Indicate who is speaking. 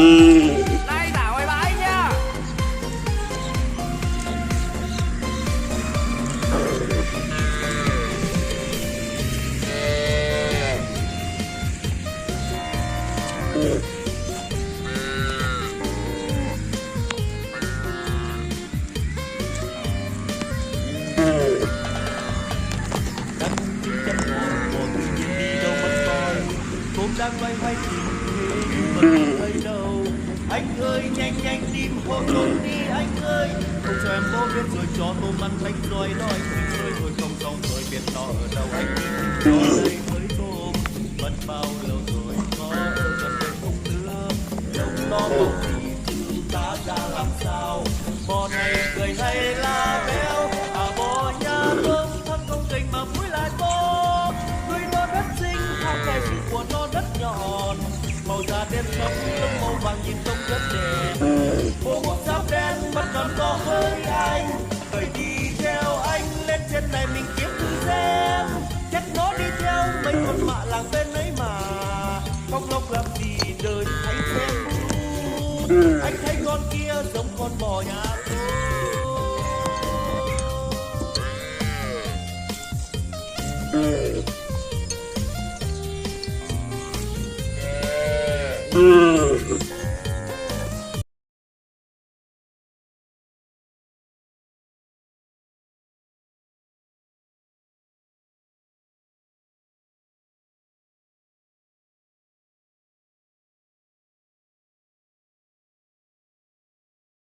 Speaker 1: Này Thảo bye bye nha.
Speaker 2: Đất chính chất ngọn một tự nhiên đi đâu mất coi. Cũng đang loay hoay tìm thế nhưng vẫn không thấy đâu. Anh ơi nhanh nhanh tìm hộ tôi đi anh ơi. Không cho em bố biết rồi cho tôm ăn bánh rồi đó anh tìm rồi rồi không xong rồi biết nó ở đâu anh tìm cho đây mới tôm. Mất bao lâu rồi có ở gần đây không nữa. Lòng nó bỗng gì chứ ta ra làm sao. Bò này cười hay là béo à bò nhà tôm thân công tình mà mũi lại bò. Đuôi nó rất xinh hai cái chữ của nó rất nhọn. Màu da đen sẫm lông màu vàng nhìn trông rất đẹp. Bộ một giáp đen mắt tròn to hơi anh. Vậy đi theo anh lên trên này mình kiếm thử xem. Chắc nó đi theo mấy con mạ làng bên ấy mà. Khóc lóc làm gì đời hãy xem. Anh thấy con kia giống con bò nhà tôi.